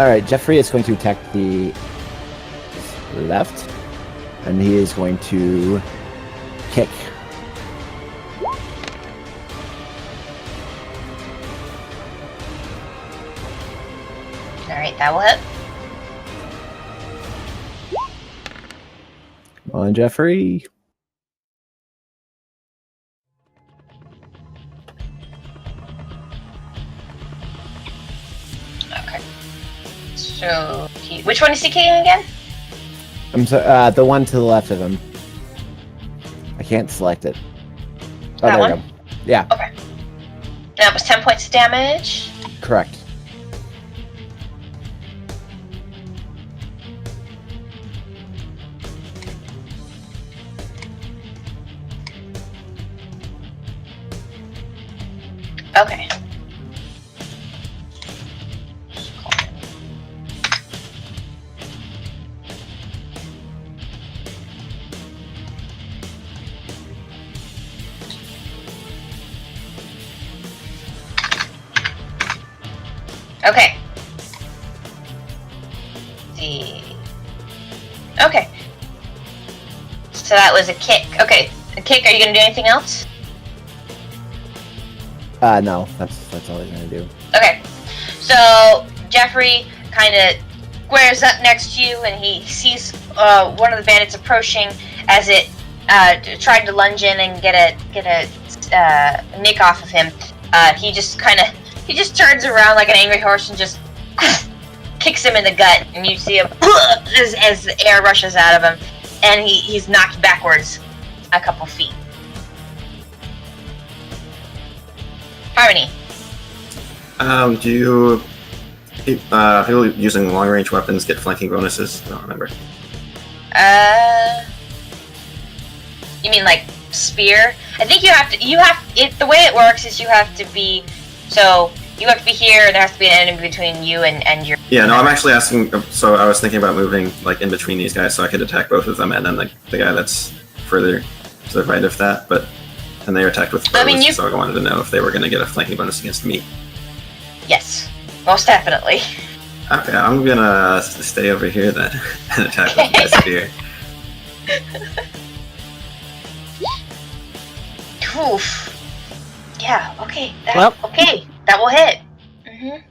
Alright, Jeffrey is going to attack the left, and he is going to kick. Alright, that will hit. Come on, Jeffrey. Okay. So, which one is he kicking again? I'm sorry, the one to the left of him. I can't select it. Oh, That there one? we go. Yeah, Okay. That was 10 points of damage. correct. Okay. Okay. Okay. So that was a kick. Okay. A kick, are you gonna do anything else? No, that's all he's gonna do. Okay. So Jeffrey kind of squares up next to you, and he sees one of the bandits approaching as it tried to lunge in and get a nick off of him. He just turns around like an angry horse and just kicks him in the gut, and you see him as the air rushes out of him, and he's knocked backwards a couple feet. Harmony. Do people using long-range weapons get flanking bonuses? I don't remember. You mean like spear? I think the way it works is you have to be here, and there has to be an enemy between you and your... Yeah, no, I'm actually asking, so I was thinking about moving like in between these guys so I could attack both of them, and then the guy that's further to the right of that, and they were attacked with bows, so I wanted to know if they were going to get a flanking bonus against me. Yes, most definitely. Okay, I'm gonna stay over here then and attack with my spear. Oof. Yeah, okay. Well. Okay, that will hit. Mm-hmm.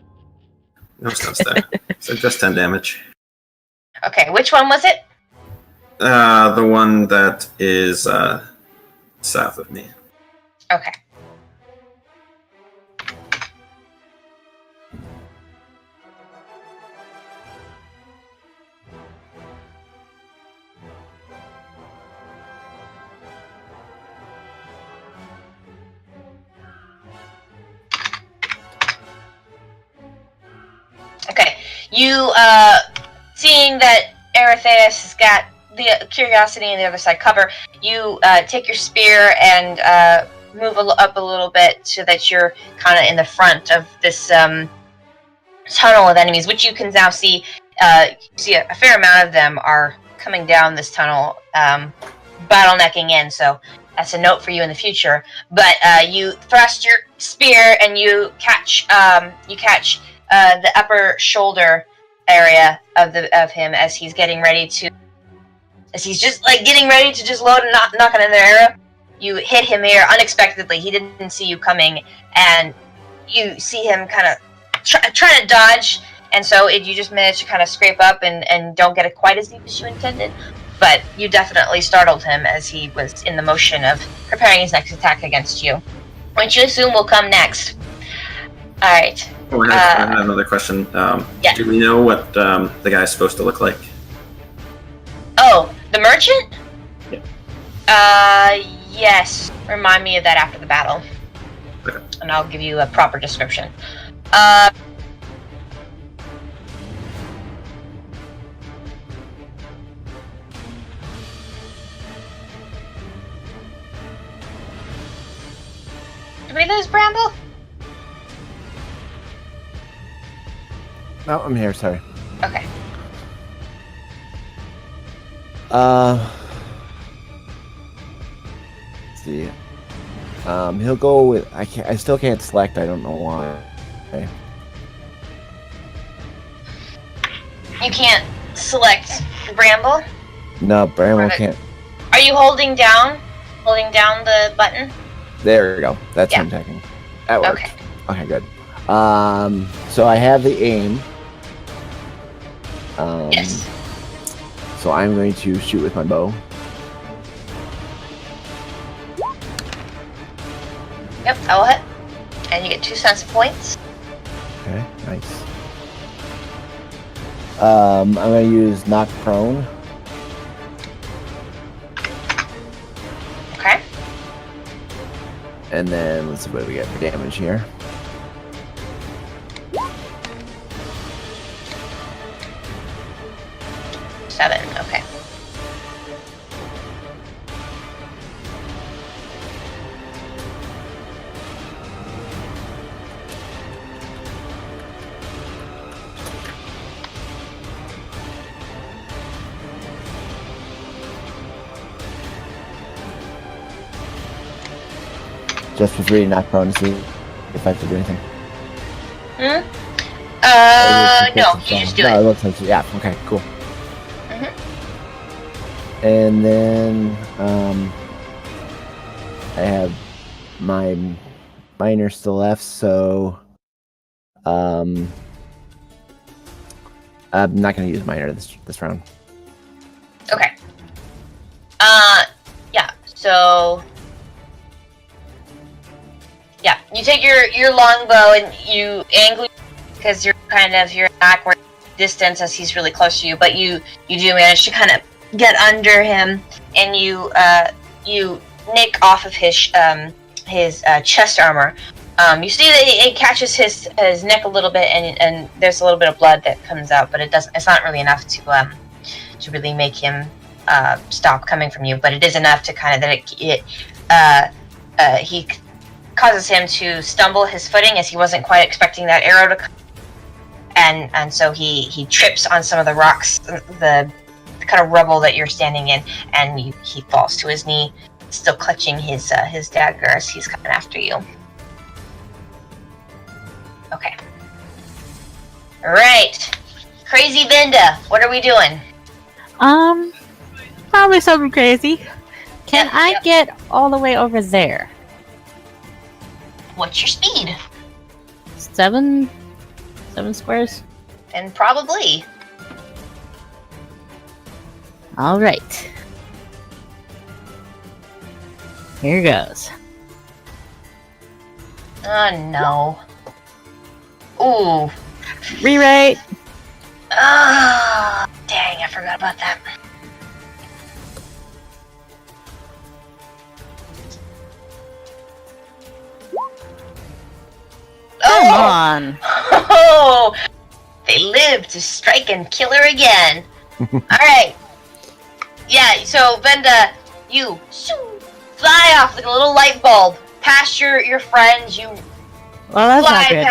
No stuff there. So just 10 damage. Okay, which one was it? The one that is south of me. Okay. Okay, you, seeing that Aretheus has got the curiosity and the other side cover, you take your spear and move up a little bit so that you're kind of in the front of this tunnel of enemies, which you can now see. See a fair amount of them are coming down this tunnel, bottlenecking in. So that's a note for you in the future. But you thrust your spear and you catch the upper shoulder area of him as he's getting ready to. As he's just getting ready to just load and knock another arrow, you hit him here unexpectedly. He didn't see you coming, and you see him kind of trying to dodge, and so you just managed to kind of scrape up and don't get it quite as deep as you intended. But you definitely startled him as he was in the motion of preparing his next attack against you, which you assume will come next. All right. Oh, I have another question. Yeah. Do we know what the guy's supposed to look like? Oh, the merchant? Yeah. Yes. Remind me of that after the battle. Okay. And I'll give you a proper description. Did we lose Bramble? No, I'm here, sorry. Okay. Let's see. He'll go with. I still can't select. I don't know why. Okay. You can't select Bramble? No, Bramble can't. Are you holding down the button? There we go. That's Yeah. what I'm checking. That worked. Okay. Okay, good. So I have the aim. Yes. So I'm going to shoot with my bow. Yep, I will hit. And you get 2 sense points. Okay, nice. I'm going to use knock prone. Okay. And then let's see what we get for damage here. Seven. Okay. Just with reading knock prone to see if I could do anything. No, you just do No, it. it looks like, yeah, okay, cool. Mm-hmm. And then, I have my minor still left, so, I'm not gonna use minor this round. Okay. Yeah, so... Yeah, you take your longbow and you angle because you're backward distance as he's really close to you, but you do manage to kind of get under him and you nick off of his chest armor. You see that it catches his neck a little bit and there's a little bit of blood that comes out, but it's not really enough to really make him stop coming from you, but it is enough to kind of that he causes him to stumble his footing as he wasn't quite expecting that arrow to come. And so he trips on some of the rocks, the kind of rubble that you're standing in, and he falls to his knee, still clutching his dagger as he's coming after you. Okay. Alright. Crazy Vinda, what are we doing? Probably something crazy. Can Yep, I yep. get all the way over there? What's your speed? 7 squares? And probably. Alright. Here goes. Oh no. Ooh. Rewrite! Ah, dang, I forgot about that. Come on! Oh, they live to strike and kill her again. Alright. Yeah, so Venda, you fly off like a little light bulb past your friends. You Well, that's not good.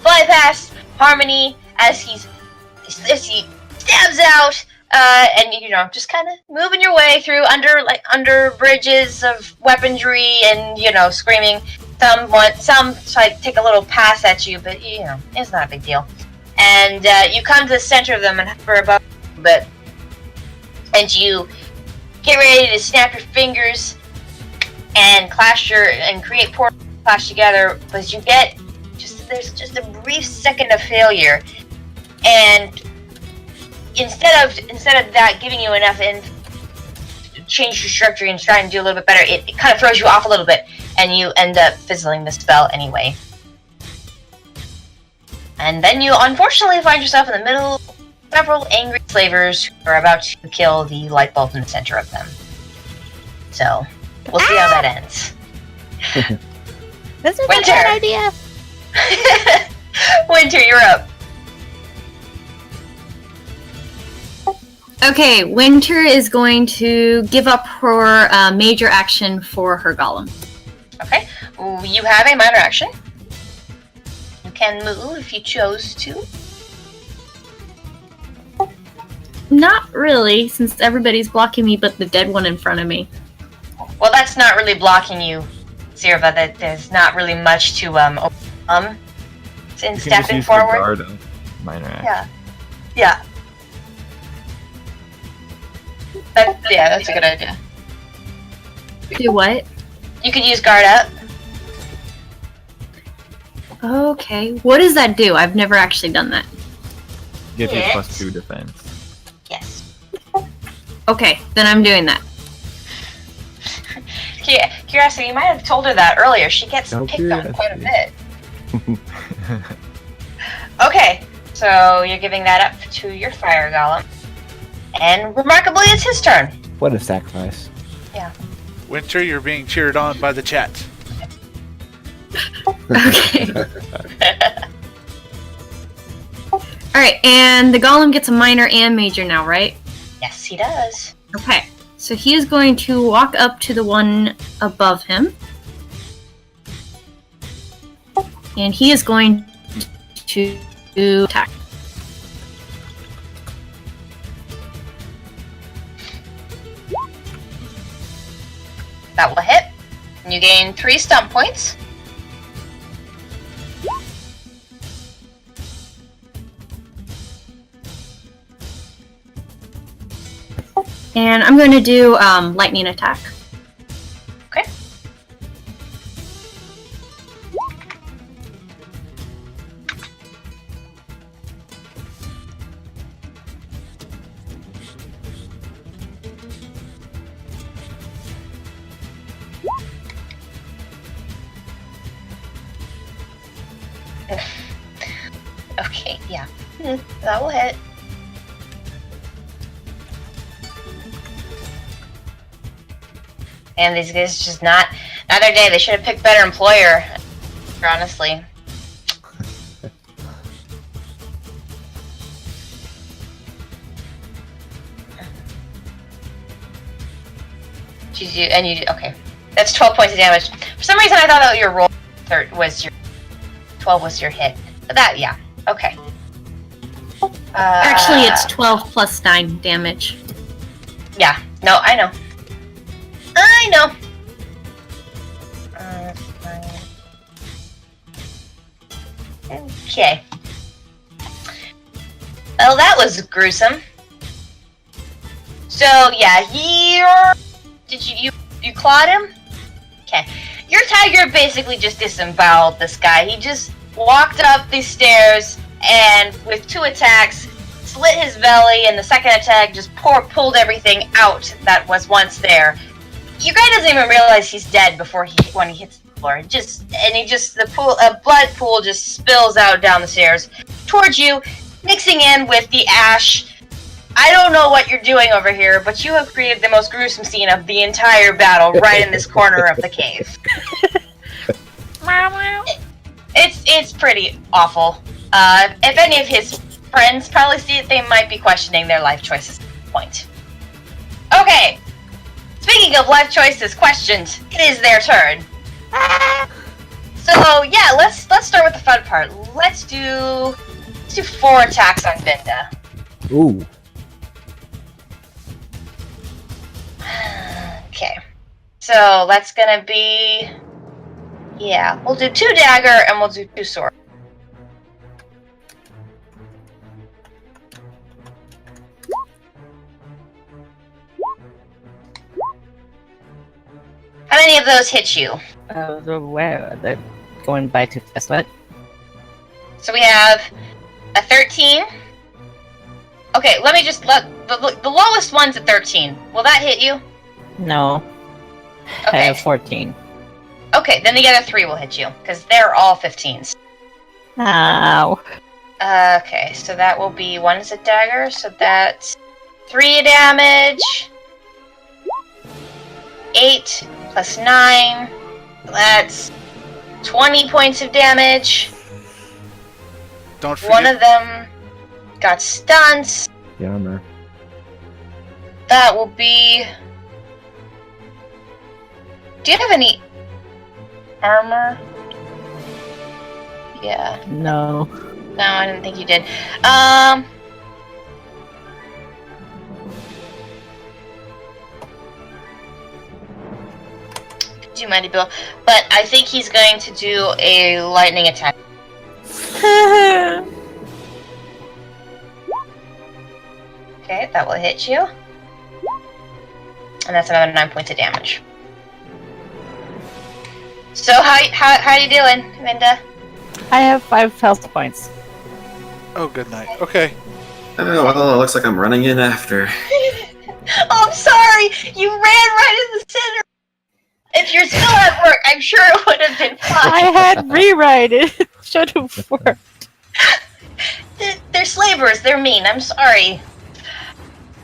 fly past Harmony as he stabs out, and just kind of moving your way through under bridges of weaponry and screaming. Some try to take a little pass at you, but it's not a big deal. And you come to the center of them and hover above a little bit, and you get ready to snap your fingers and create portals clash together, but you get there's just a brief second of failure, and instead of that giving you enough to change your structure and try and do a little bit better, it kind of throws you off a little bit, and you end up fizzling the spell anyway. And then you unfortunately find yourself in the middle of several angry slavers who are about to kill the light bulb in the center of them. So, we'll see how that ends. This is a Winter! bad idea! Winter, you're up. Okay, Winter is going to give up her major action for her golem. Okay, you have a minor action. You can move if you chose to. Not really, since everybody's blocking me but the dead one in front of me. Well, that's not really blocking you, Zirva. That there's not really much to in stepping forward. Guard of minor action. Yeah. That's a good idea. Do what? You could use guard up. Okay. What does that do? I've never actually done that. Give you Yes. +2 defense. Yes. Okay, then I'm doing that. Curiosity, you might have told her that earlier. She gets Oh, picked on quite a Curiosity. bit. Okay, so you're giving that up to your fire golem. And remarkably, it's his turn. What a sacrifice. Winter, you're being cheered on by the chat. Okay. Alright, and the golem gets a minor and major now, right? Yes, he does. Okay. So he is going to walk up to the one above him. And he is going to attack. That will hit. And you gain 3 stump points. And I'm going to do lightning attack. Okay. Okay, yeah. That will hit. And these guys just not their day. They should have picked better employer, honestly. Okay. That's 12 points of damage. For some reason I thought that your roll was your 12 was your hit. But that, yeah. Okay. Actually, it's 12 plus 9 damage. Yeah. No, I know. I know. Okay. Well, that was gruesome. So yeah, you clawed him? Okay. Your tiger basically just disemboweled this guy. He just walked up these stairs and with 2 attacks slit his belly, and the second attack just pulled everything out that was once there. Your guy doesn't even realize he's dead when he hits the floor. The blood pool just spills out down the stairs towards you, mixing in with the ash. I don't know what you're doing over here, but you have created the most gruesome scene of the entire battle right in this corner of the cave. It's pretty awful. If any of his friends probably see it, they might be questioning their life choices at this point. Okay. Speaking of life choices questioned, it is their turn. So yeah, let's start with the fun part. Let's do 4 attacks on Binda. Ooh. Okay. So that's gonna be, yeah, we'll do 2 dagger and we'll do 2 sword. How many of those hit you? Where they're going by too fast. What? So we have a 13. Okay, let me just the lowest one's at 13. Will that hit you? No. I Okay. have 14. Okay, then the other 3 will hit you because they're all 15s. Ow. Okay, so that will be 1 is a dagger, so that's 3 damage. 8 plus 9. That's 20 points of damage. Don't forget. One of them got stunts. The armor. That will be... Do you have any armor? Yeah. No. No, I didn't think you did. Do Mighty Bill, but I think he's going to do a lightning attack. Okay, that will hit you. And that's another 9 points of damage. So how you doing, Linda? I have 5 health points. Oh, good night. Okay. Oh, well, it looks like I'm running in after. Oh, I'm sorry! You ran right in the center! If you're still at work, I'm sure it would have been I fine. had rewrite it. Should have worked. They're slavers, they're mean, I'm sorry.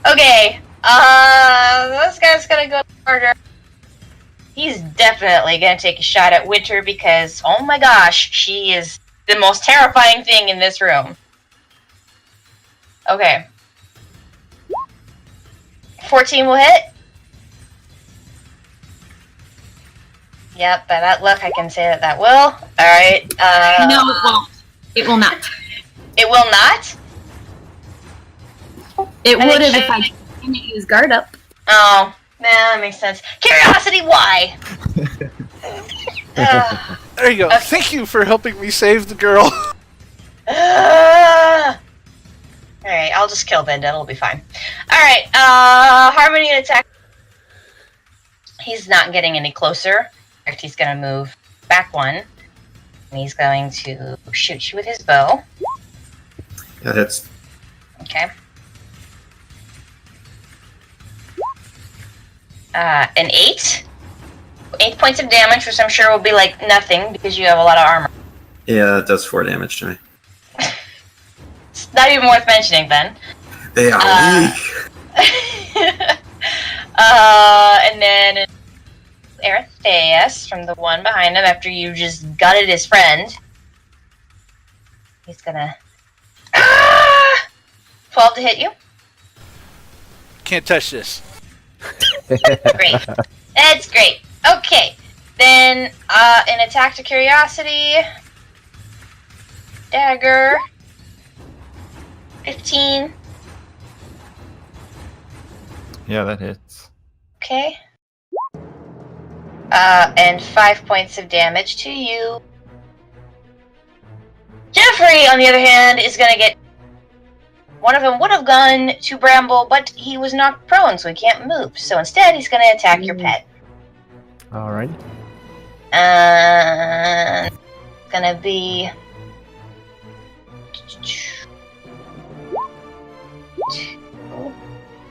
Okay, this guy's gonna go harder. He's definitely gonna take a shot at Winter because, oh my gosh, she is the most terrifying thing in this room. Okay. 14 will hit. Yep, by that luck I can say that will. Alright, No, it won't. It will not. It will not? It would have if I didn't use guard up. Oh, that makes sense. Curiosity, why? There you go. Okay. Thank you for helping me save the girl. Alright, I'll just kill Vinda, it'll be fine. Alright, Harmony attack. He's not getting any closer. In fact, he's gonna move back one. And he's going to shoot you with his bow. That hits. Okay. An 8. 8 points of damage, which I'm sure will be like nothing because you have a lot of armor. Yeah, that does 4 damage to me. It's not even worth mentioning then. They are weak. And then Aritheas from the one behind him after you just gutted his friend. He's gonna 12 to hit you. Can't touch this. Great. That's great. Okay. Then an attack to curiosity. Dagger. 15. Yeah, that hits. Okay. And 5 points of damage to you. Jeffrey, on the other hand, is gonna get... One of them would have gone to Bramble, but he was knocked prone, so he can't move. So instead, he's gonna attack your pet. Alright. It's gonna be...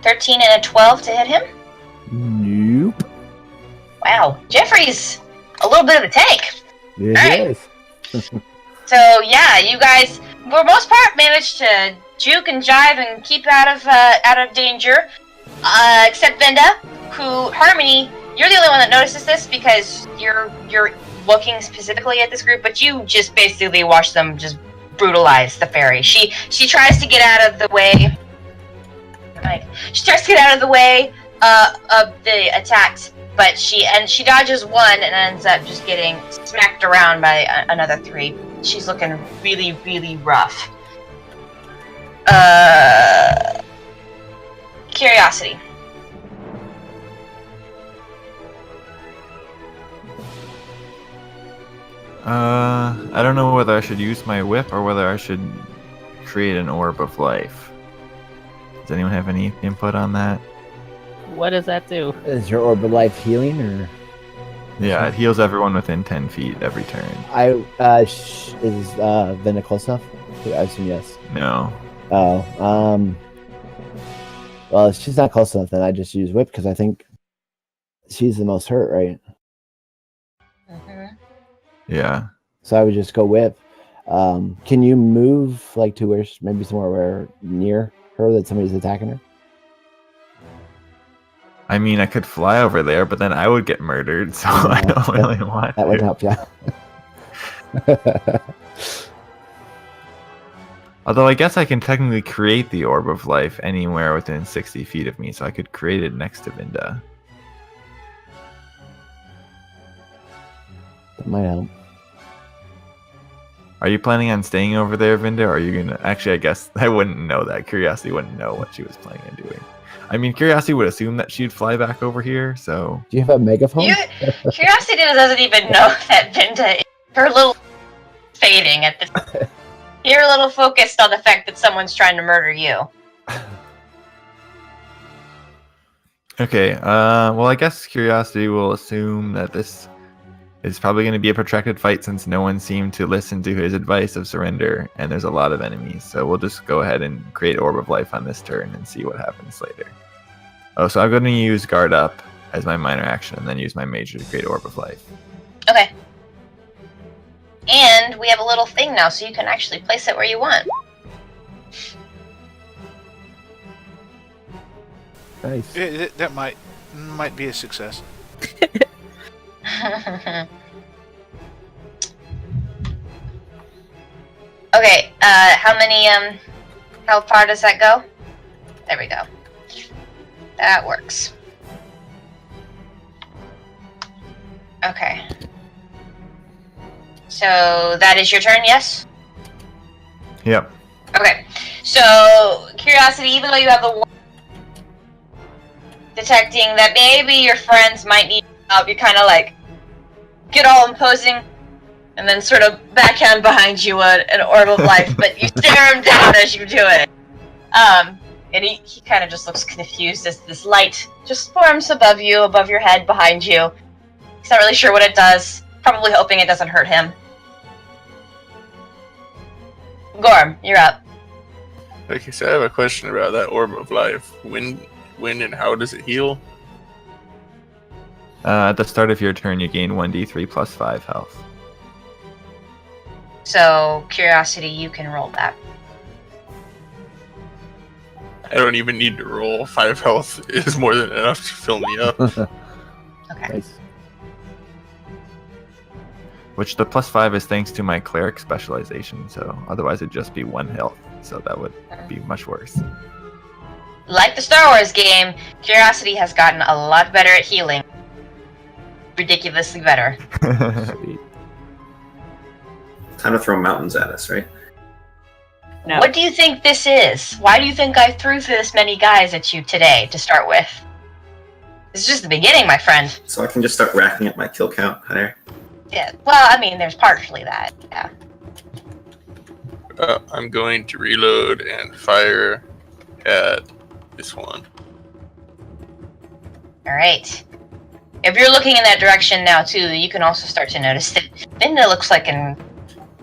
13 and a 12 to hit him? Nope. Wow, Jeffrey's a little bit of a tank. It Alright. is. So yeah, you guys, for the most part, managed to juke and jive and keep out of danger. Except Venda, who Harmony, you're the only one that notices this because you're looking specifically at this group, but you just basically watch them just brutalize the fairy. She tries to get out of the way. She tries to get out of the way of the attacks, but she dodges one and ends up just getting smacked around by another 3. She's looking really, really rough. Curiosity. I don't know whether I should use my whip or whether I should create an orb of life. Does anyone have any input on that? What does that do? Is your orb of life healing or? Yeah, it heals everyone within 10 feet every turn. Is Venda close enough? I assume yes. No. Oh, well, if she's not close enough, then I just use whip because I think she's the most hurt, right? Mm-hmm. Yeah. So I would just go whip. Can you move like to where maybe somewhere where near her that somebody's attacking her? I mean, I could fly over there, but then I would get murdered, so I don't really want That to. would help, yeah. Although I guess I can technically create the orb of life anywhere within 60 feet of me, so I could create it next to Vinda. That might help. Are you planning on staying over there, Vinda, or are you gonna... Actually, I guess I wouldn't know that. Curiosity wouldn't know what she was planning on doing. I mean, Curiosity would assume that she'd fly back over here, so... Do you have a megaphone? Curiosity doesn't even know that Vinda, her little fading at this. You're a little focused on the fact that someone's trying to murder you. Okay, well, I guess Curiosity will assume that this is probably going to be a protracted fight since no one seemed to listen to his advice of surrender, and there's a lot of enemies. So we'll just go ahead and create Orb of Life on this turn and see what happens later. Oh, so I'm going to use Guard Up as my minor action and then use my major to create Orb of Life. Okay. And we have a little thing now, so you can actually place it where you want. Nice. That might be a success. Okay, how far does that go? There we go. That works. Okay. So that is your turn, yes? Yep. Okay. So, Curiosity, even though you have the one detecting that maybe your friends might need help, you kind of like get all imposing and then sort of backhand behind you an Orb of Life, but you stare him down as you do it. And he kind of just looks confused as this light just forms above you, above your head, behind you. He's not really sure what it does, probably hoping it doesn't hurt him. Gorm, you're up. Okay, so I have a question about that Orb of Life. When and how does it heal? At the start of your turn, you gain 1d3 plus 5 health. So, Curiosity, you can roll that. I don't even need to roll. 5 health is more than enough to fill me up. Okay. Nice. Which the plus 5 is thanks to my cleric specialization, so otherwise it'd just be 1 health. So that would be much worse. Like the Star Wars game, Curiosity has gotten a lot better at healing. Ridiculously better. Sweet. Time to throw mountains at us, right? No. What do you think this is? Why do you think I threw this many guys at you today to start with? This is just the beginning, my friend. So I can just start racking up my kill count higher. Yeah, well, I mean, there's partially that, yeah. I'm going to reload and fire at this one. Alright. If you're looking in that direction now, too, you can also start to notice that Vinda looks like an...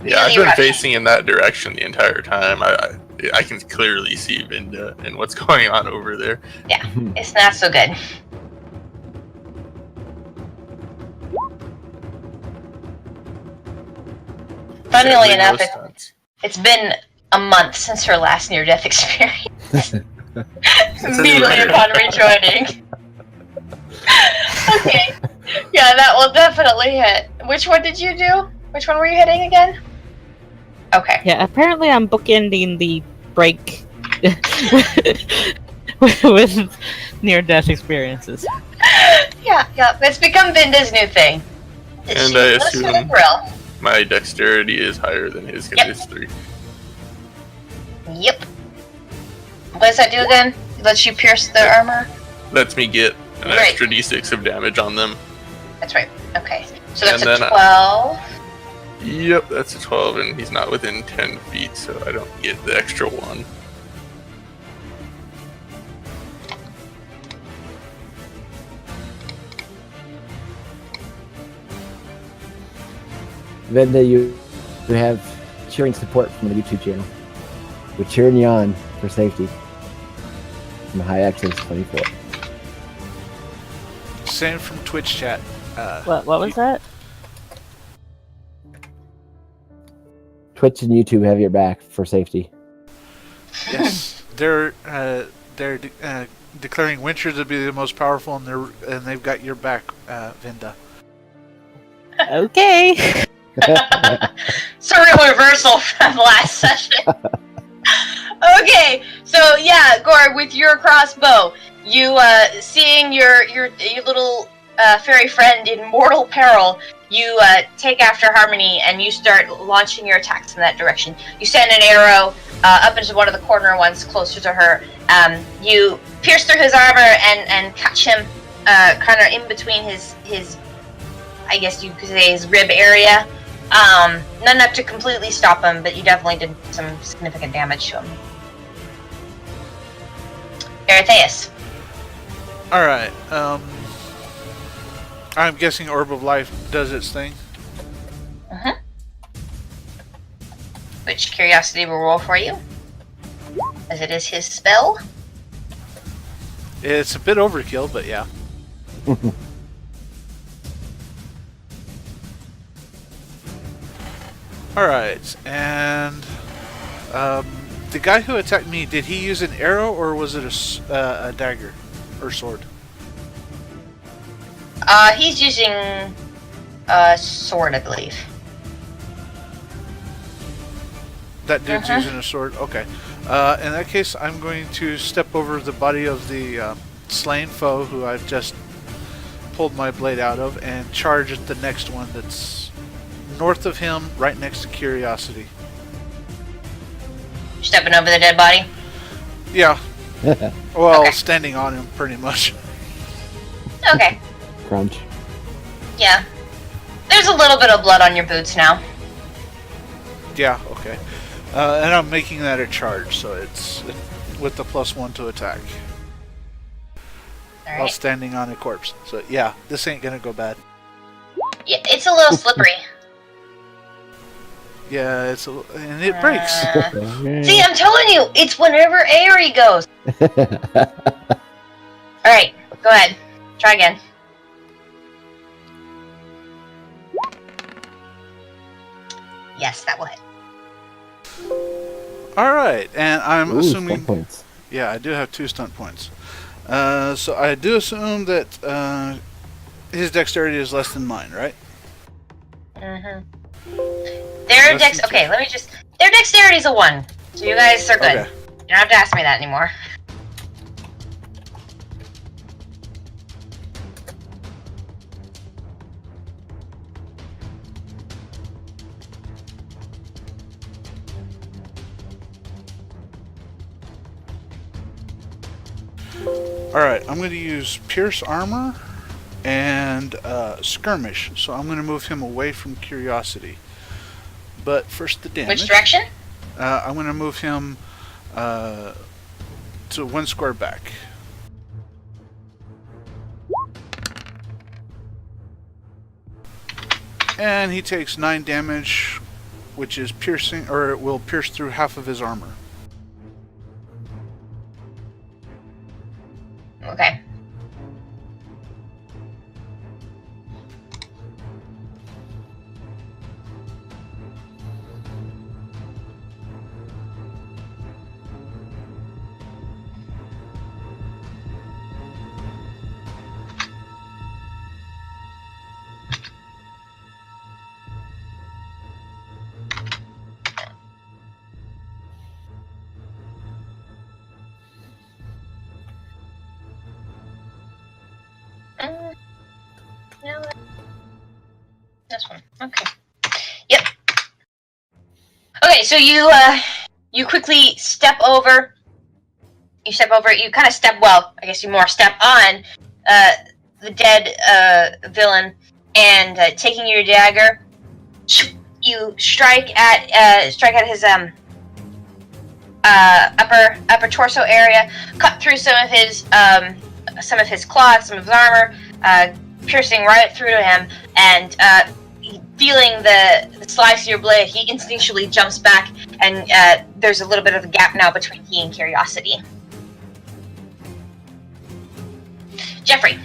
Yeah, I've been facing in that direction the entire time. I can clearly see Vinda and what's going on over there. Yeah, it's not so good. Funnily enough, it's been a month since her last near-death experience. Immediately upon rejoining. Okay. Yeah, that will definitely hit. Which one did you do? Which one were you hitting again? Okay. Yeah, apparently I'm bookending the break with near-death experiences. Yeah. It's become Vinda's new thing. And I assume my dexterity is higher than his because it's 3. Yep. What does that do again? It lets you pierce the armor? Lets me get an extra d6 of damage on them. That's right. Okay. So that's And a 12. Yep, that's a 12, and he's not within 10 feet, so I don't get the extra 1. Venda, you have cheering support from the YouTube channel. We're cheering you on for safety. From High Access 24. Same from Twitch chat. What was that? Twitch and YouTube have your back for safety. Yes, they're declaring Winter to be the most powerful, and they've got your back, Vinda. Okay. Surreal reversal from last session. Okay, so yeah, Gore, with your crossbow, you seeing your little fairy friend in mortal peril, you take after Harmony and you start launching your attacks in that direction. You send an arrow up into one of the corner ones closer to her. You pierce through his armor and catch him kind of in between his, I guess you could say, his rib area. Not enough to completely stop him, but you definitely did some significant damage to him. Eretheus. Alright, I'm guessing Orb of Life does its thing. Uh-huh. Which Curiosity will roll for you, as it is his spell. It's a bit overkill, but yeah. Alright, and the guy who attacked me, did he use an arrow or was it a dagger or sword? He's using a sword, I believe. That dude's using a sword? Okay. In that case, I'm going to step over the body of the slain foe who I've just pulled my blade out of and charge at the next one that's north of him, right next to Curiosity. Stepping over the dead body? Yeah. Well, Okay. standing on him, pretty much. Okay. Crunch. Yeah. There's a little bit of blood on your boots now. Yeah, okay. And I'm making that a charge, so it's with the +1 to attack. While Alright. standing on a corpse. So yeah, this ain't gonna go bad. Yeah, it's a little slippery. Yeah, and it breaks. See, I'm telling you, it's whenever Aerie goes. Alright, go ahead. Try again. Yes, that will hit. Alright, and I'm Ooh, assuming... stunt points. Yeah, I do have 2 stunt points. So I do assume that his dexterity is less than mine, right? Mm-hmm. Their okay, let me just... Their dexterity is a 1. So you guys are good. Okay. You don't have to ask me that anymore. Alright, I'm going to use Pierce Armor and Skirmish. So I'm going to move him away from Curiosity. But first the damage. Which direction? I'm going to move him to 1 square back. And he takes 9 damage, which is piercing, or it will pierce through half of his armor. Okay. No, this one. Okay. Yep. Okay, so you quickly step over. You step over. You kind of step. Well, I guess you more step on the dead villain, and taking your dagger, you strike at his upper torso area, cut through some of his cloth, some of his armor, piercing right through to him, and feeling the slice of your blade, he instinctually jumps back, and there's a little bit of a gap now between he and Curiosity. Jeffrey.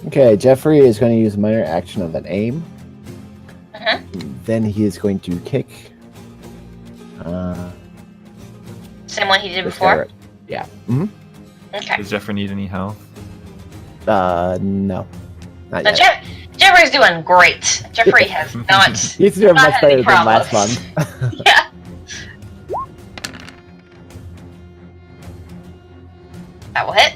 Okay, Jeffrey is going to use a minor action of an aim. Uh-huh. Then he is going to kick. Same one he did this before? guy right- Yeah. Mm-hmm. Okay. Does Jeffrey need any health? No. Not So yet. Jeffrey's doing great. Jeffrey has not... He's doing not much had any better than last problems. month. Yeah. That will hit.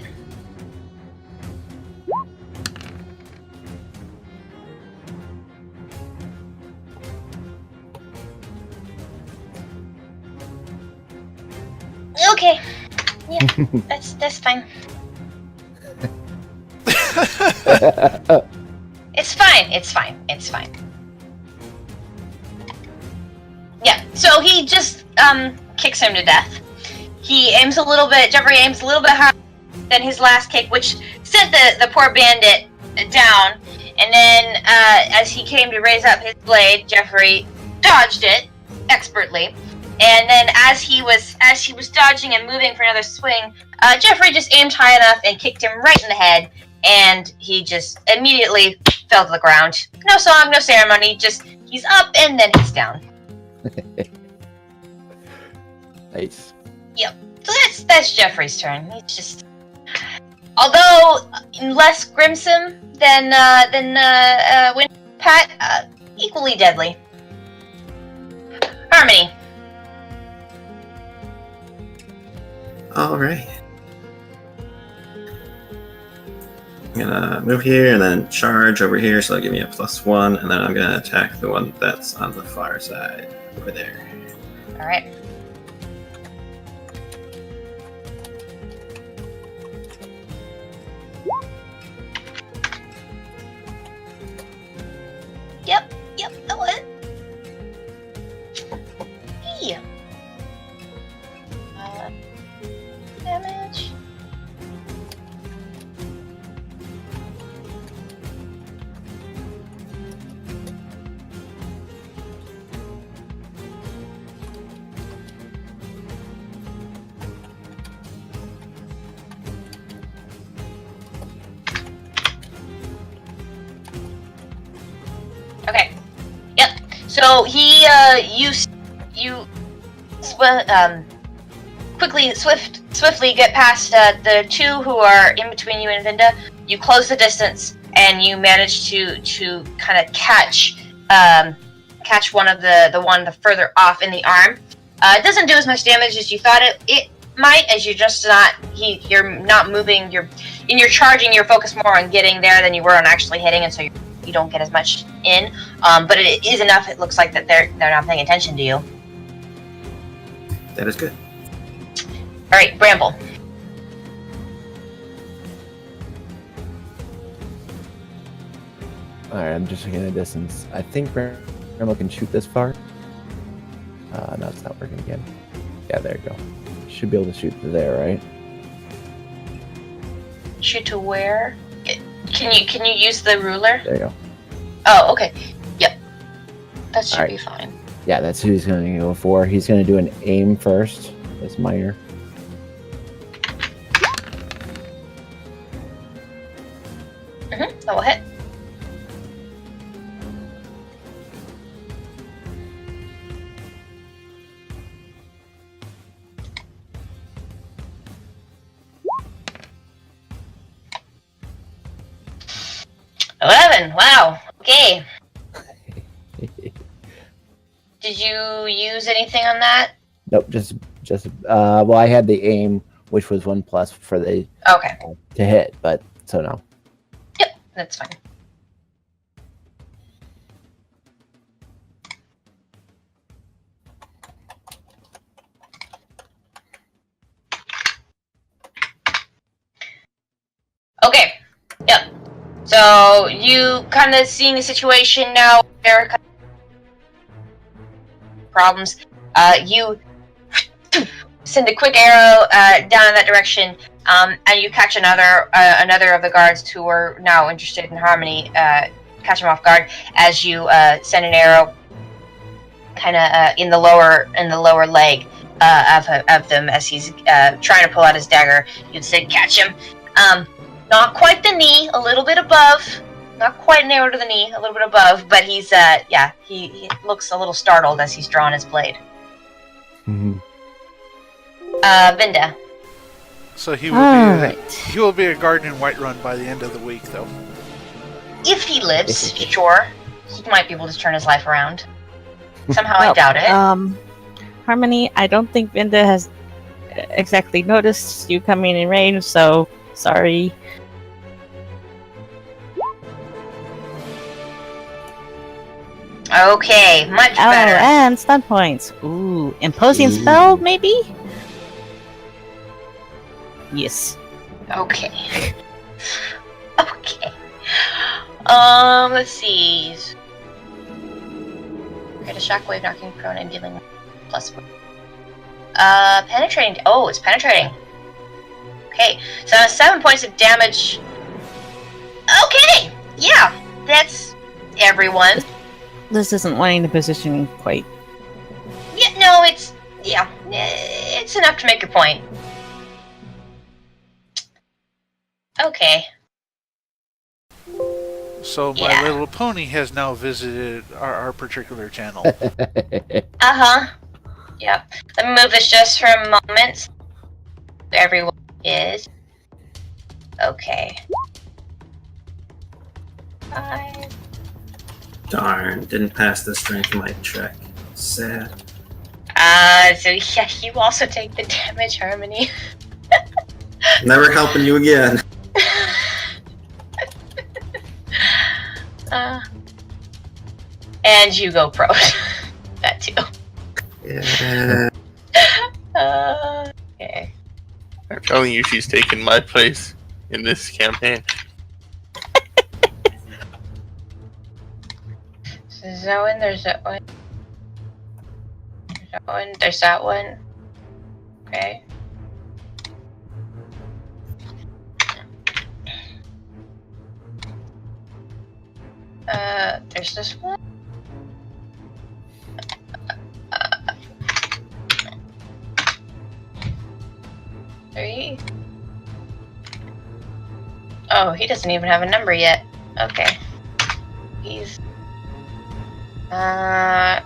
Okay. Yeah, that's fine. It's fine. Yeah, so he just kicks him to death. Jeffrey aims a little bit high, than his last kick, which sent the poor bandit down. And then, as he came to raise up his blade, Jeffrey dodged it expertly. And then, as he was dodging and moving for another swing, Jeffrey just aimed high enough and kicked him right in the head, and he just immediately fell to the ground. No song, no ceremony, just he's up and then he's down. Nice. Yep. So that's Jeffrey's turn. He's just, although less grimsome than Pat, equally deadly. Harmony. Alright. I'm gonna move here and then charge over here, so that'll give me a +1, and then I'm gonna attack the one that's on the far side over there. Alright. Yep, that was it. Yeah. Damage. Okay. Yep. So he, swiftly get past the two who are in between you and Vinda. You close the distance, and you manage to kind of catch one of the further off in the arm. It doesn't do as much damage as you thought it might, as you're not moving. In your charging, you're focused more on getting there than you were on actually hitting, and so you don't get as much in. But it is enough. It looks like that they're not paying attention to you. That is good. All right, Bramble. Alright, I'm just looking at the distance. I think Bramble can shoot this far. No, it's not working again. Yeah, there you go. Should be able to shoot to there, right? Shoot to where? Can you use the ruler? There you go. Oh, okay. Yep. That should Alright. be fine. Yeah, that's who he's going to go for. He's going to do an aim first. It's minor. That will hit. Wow. Okay. Did you use anything on that? Nope, just well, I had the aim, which was 1+ for the Okay. to hit, but so no. Yep, that's fine. Okay. Yep. So you kind of seeing the situation now. There are problems. You send a quick arrow down in that direction, and you catch another of the guards who are now interested in Harmony. Catch him off guard as you send an arrow, kind of in the lower leg of them as he's trying to pull out his dagger. You'd say, catch him. Not quite the knee, a little bit above. Not quite narrow to the knee, a little bit above, but he's, he looks a little startled as he's drawn his blade. Mm-hmm. Vinda. So he will be a guard in Whiterun by the end of the week, though. If he lives, sure. He might be able to turn his life around. Somehow I doubt it. Harmony, I don't think Vinda has exactly noticed you coming in range, so sorry. Okay, much better. And stun points. Ooh, imposing spell, maybe? Yes. Okay. Okay. Let's see. Get a shockwave, knocking prone and dealing +1. Penetrating. Oh, it's penetrating. Okay, so 7 points of damage. Okay, yeah, that's everyone. This isn't wanting the position quite. Yeah, no, it's enough to make your point. Okay. So My Little Pony has now visited our particular channel. Uh-huh. Yep. Let me move this just for a moment. Everyone is. Okay. 5. Darn, didn't pass the strength might check. Sad. So yeah, you also take the damage, Harmony. Never helping you again. And you go prone. That too. Yeah. Okay. I'm telling you, she's taken my place in this campaign. So there's that one, there's that one. There's that one, there's that one. Okay. There's this one. Three. Oh, he doesn't even have a number yet. Okay. He's I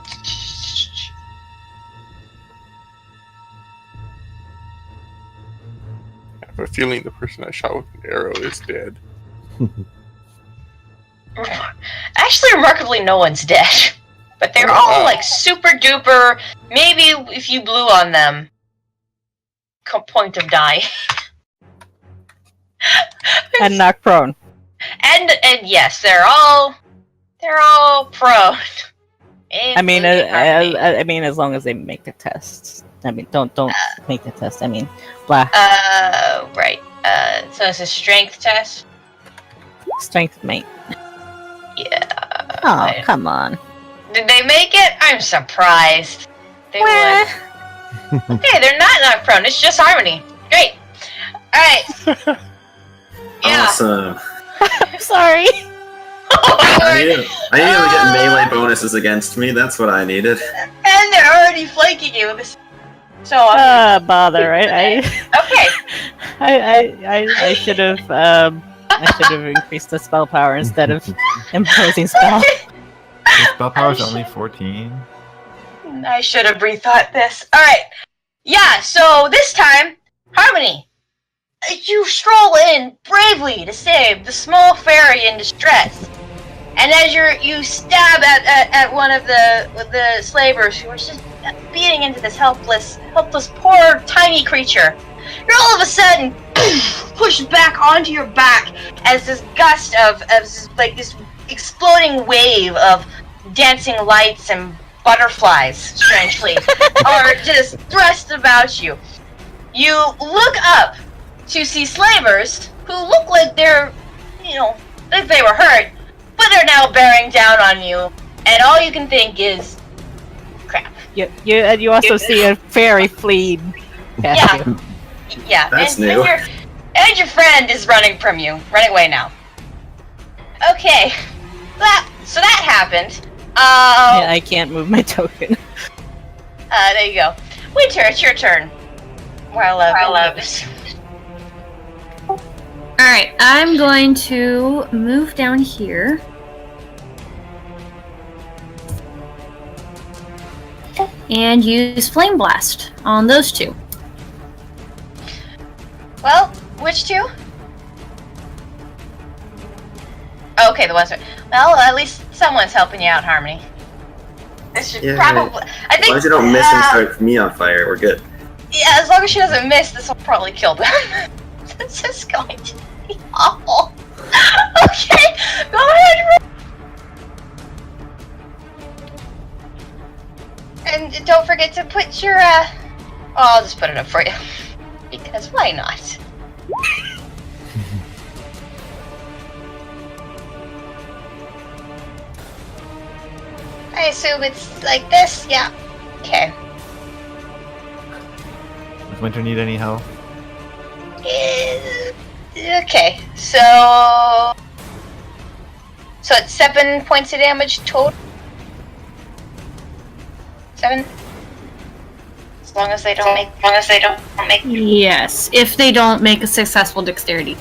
have a feeling the person I shot with an arrow is dead. Actually, remarkably, no one's dead. But they're all like super duper. Maybe if you blew on them, point of die. And knock prone. And yes, they're all prone. I mean, as long as they make the test. I mean, don't make the test. I mean, blah. Right. So it's a strength test. Strength mate. Yeah. Oh, come on. Did they make it? I'm surprised. They would. Okay, they're not knocked prone. It's just Harmony. Great. All right. Yeah. Awesome. I'm sorry. I needed to get melee bonuses against me. That's what I needed. And they're already flanking you. So bother, right? Okay. I should have increased the spell power instead of imposing spell. The spell power is only 14. I should have rethought this. All right. Yeah. So this time, Harmony, you stroll in bravely to save the small fairy in distress. And as you stab at one of the slavers who are just beating into this helpless poor tiny creature, you're all of a sudden pushed back onto your back as this gust of like this exploding wave of dancing lights and butterflies, strangely, are just thrust about you. You look up to see slavers who look like they're, like they were hurt, but are now bearing down on you, and all you can think is, crap. You also see a fairy fleed past you. Yeah. That's and, new. And your friend is running from you. Running away now. Okay. So that happened. Yeah, I can't move my token. There you go. Winter, it's your turn. While this. Alright, I'm going to move down here. And use Flame Blast on those two. Well, which two? Okay, the ones. Well, at least someone's helping you out, Harmony. This should probably. I think. As long as you don't miss and start me on fire, we're good. Yeah, as long as she doesn't miss, this will probably kill them. This is going to be awful. Okay, go ahead. And don't forget to put your. I'll just put it up for you. Because why not? I assume it's like this? Yeah. Okay. Does Winter need any help? Okay, so it's 7 points of damage total. 7. As long as they don't make. Yes, if they don't make a successful dexterity.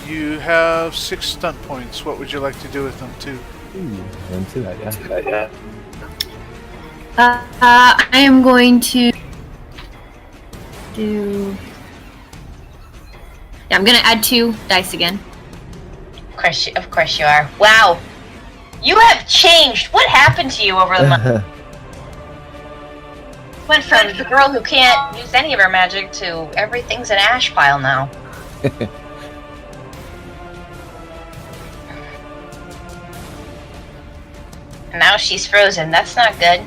You have 6 stunt points. What would you like to do with them too? Into that, yeah. I am going to do. Yeah, I'm gonna add 2 dice again. Of course you are. Wow, you have changed. What happened to you over the month? Went from the girl who can't use any of her magic to everything's an ash pile now. And now she's frozen. That's not good.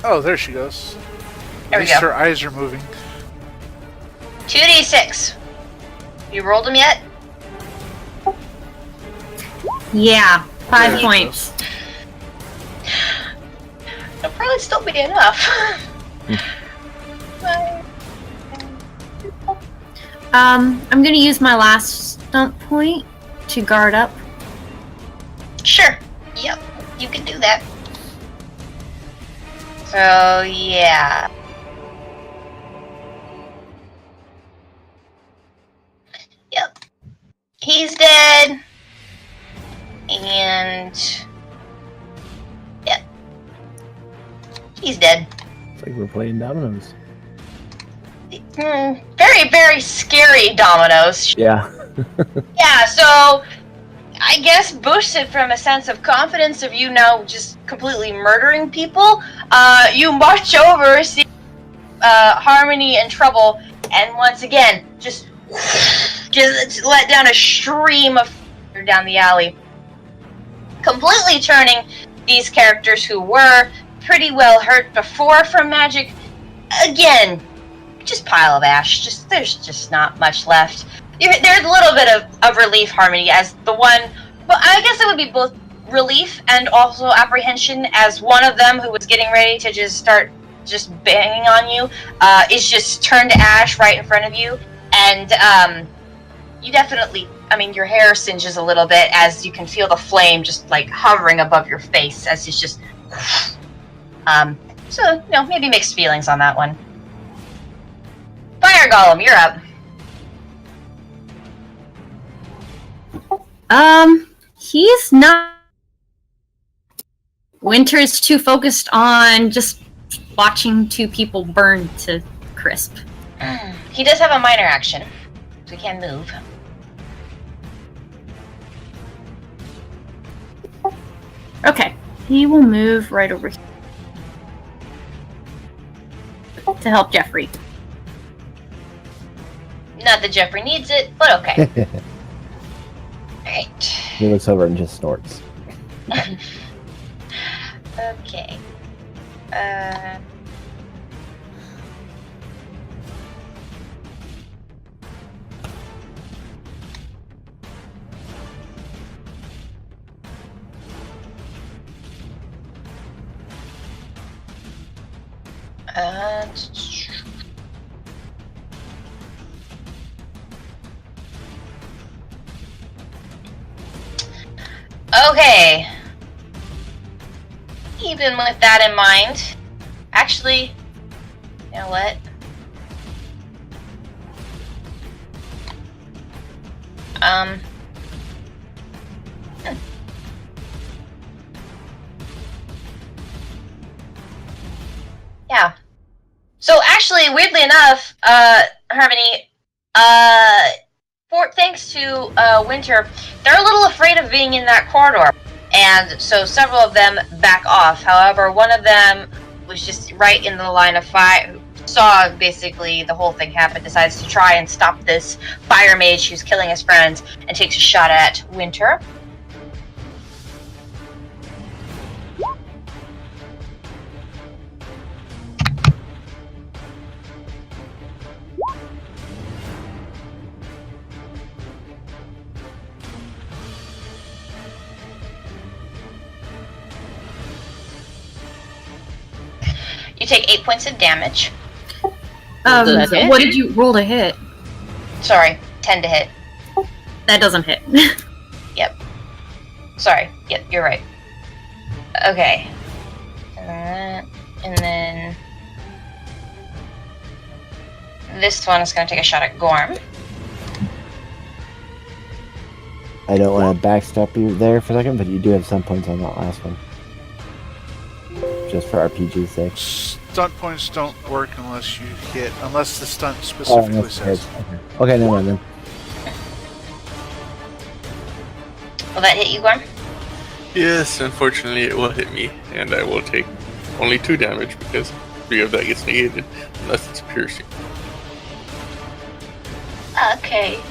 Oh, there she goes. There At we least go. her eyes are moving. 2d6. You rolled them yet? Yeah, 5 There it points. It'll probably still be enough. I'm gonna use my last stunt point to guard up. Sure. Yep. You can do that. So, yeah. Yep. He's dead. And... Yep. He's dead. It's like we're playing dominoes. Very, very scary dominoes. Yeah. Yeah, so I guess boosted from a sense of confidence of you now just completely murdering people, you march over, see Harmony in trouble, and once again, just let down a stream of fire down the alley, completely turning these characters who were pretty well hurt before from magic, again, just pile of ash. There's just not much left. There's a little bit of relief, Harmony, as the one, but I guess it would be both relief and also apprehension, as one of them who was getting ready to just start just banging on you is just turned to ash right in front of you, and you definitely, I mean, your hair singes a little bit as you can feel the flame just like hovering above your face as it's just so, you know, maybe mixed feelings on that one. Fire Golem, you're up. He's not. Winter's too focused on just watching 2 people burn to crisp. He does have a minor action, so he can move. Okay, he will move right over here to help Jeffrey. Not that Jeffrey needs it, but okay. Alright. He looks over and just snorts. Okay. Okay. Even with that in mind, actually, you know what? Yeah. So actually, weirdly enough, Harmony, thanks to Winter, they're a little afraid of being in that corridor, and so several of them back off. However, one of them was just right in the line of fire, saw basically the whole thing happen, decides to try and stop this fire mage who's killing his friends, and takes a shot at Winter. You You take 8 points of damage. Does that hit? What did you roll to hit? Sorry, 10 to hit. That doesn't hit. Sorry. Yep, you're right. Okay. And then this one is going to take a shot at Gorm. I don't want to backstep you there for a second, but you do have some points on that last one. Just for RPG's sake. Stunt points don't work unless you hit, unless the stunt specifically says. Okay, never mind then. Will that hit you, Gorm? Yes, unfortunately it will hit me, and I will take only 2 damage because 3 of that gets negated, unless it's piercing. Okay.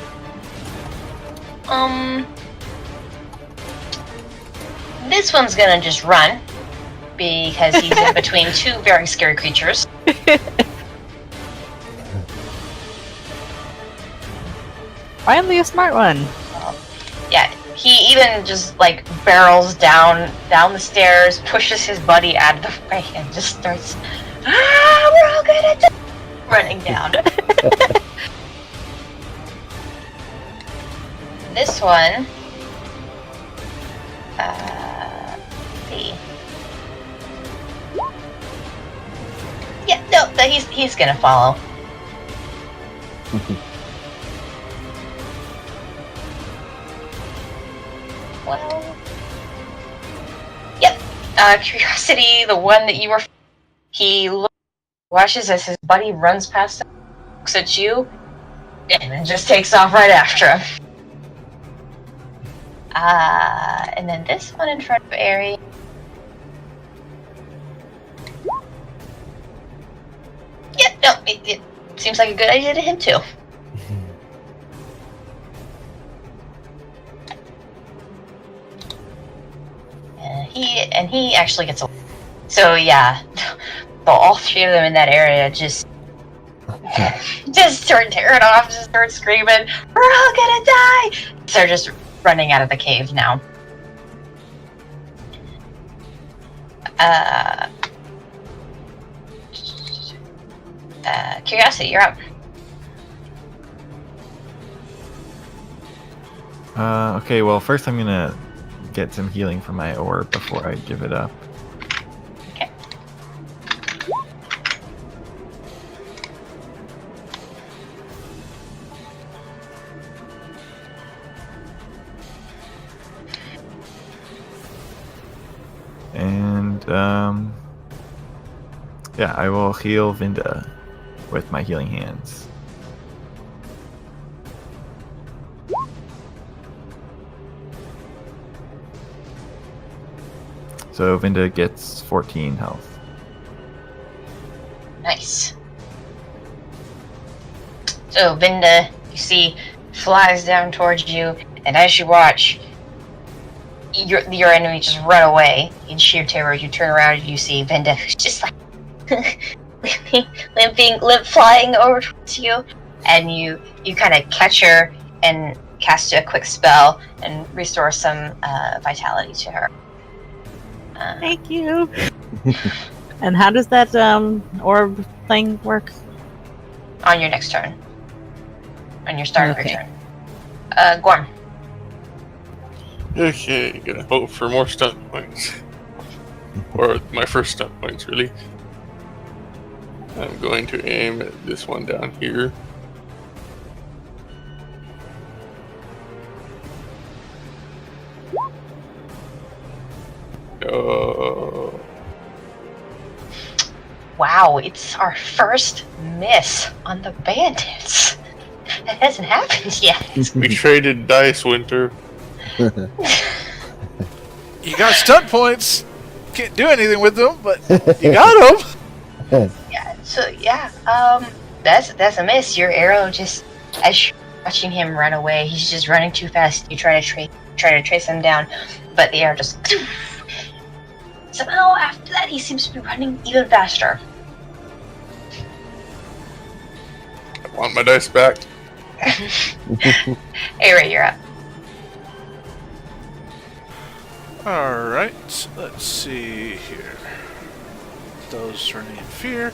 This one's gonna just run because he's in between 2 very scary creatures. Finally, a smart one. Yeah, he even just like barrels down the stairs, pushes his buddy out of the way, and just starts. We're all gonna die! Running down. This one. Let's see. Yeah, no, he's gonna follow. Well, yep. Curiosity, the one that you were. He watches as his buddy runs past him, looks at you, and then just takes off right after him. And then this one in front of Ari. Yep, no, it seems like a good idea to him too. He actually gets a. So yeah, all 3 of them in that area just start tearing off, just start screaming, "We're all gonna die!" So they're just running out of the cave now. Curiosity, you're up. Okay, well, first I'm gonna get some healing from my orb before I give it up. Okay. And, yeah, I will heal Vinda with my healing hands. So Vinda gets 14 health. Nice. So Vinda, you see, flies down towards you, and as you watch, your enemy just run away in sheer terror. You turn around and you see Vinda, who's just like flying over towards you, and you kind of catch her and cast a quick spell and restore some vitality to her. Thank you. And how does that orb thing work? On your next turn. On your start of your turn. Gorm. Okay, gonna hope for more stunt points. Or my first stunt points, really. I'm going to aim at this one down here. Wow, it's our first miss on the bandits. That hasn't happened yet. We traded dice, Winter. You got stunt points. Can't do anything with them, but you got them. Yeah. So yeah, that's a miss. Your arrow just, as you're watching him run away, he's just running too fast. You try to trace him down, but the arrow just. Somehow after that, he seems to be running even faster. I want my dice back. Ari, you're up. Alright, let's see here. bestows Serenity and Fear.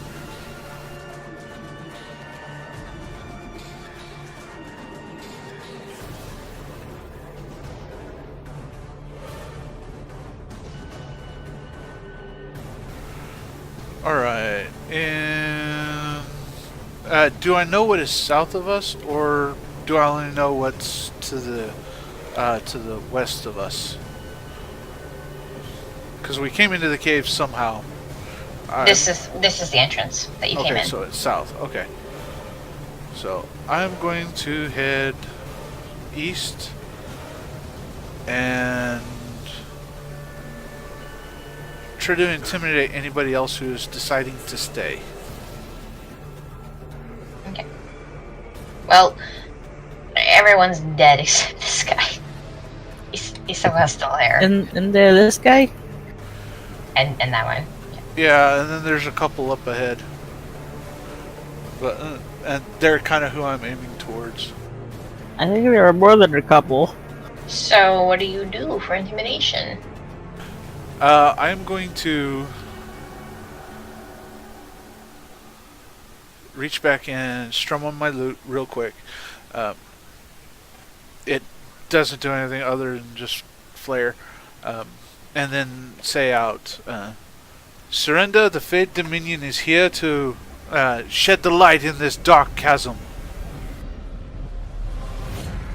Alright, and do I know what is south of us, or do I only know what's to the west of us? Because we came into the cave somehow. This is the entrance that you came in. Okay, so it's south. Okay. So I'm going to head east and try to intimidate anybody else who's deciding to stay. Okay. Well, everyone's dead except this guy. He's somehow still there. And there, this guy? And that one. Yeah, and then there's a couple up ahead. But and they're kind of who I'm aiming towards. I think there are more than a couple. So, what do you do for intimidation? I'm going to reach back and strum on my lute real quick. It doesn't do anything other than just flare. And then say out, Surrender, the Fate Dominion is here to shed the light in this dark chasm.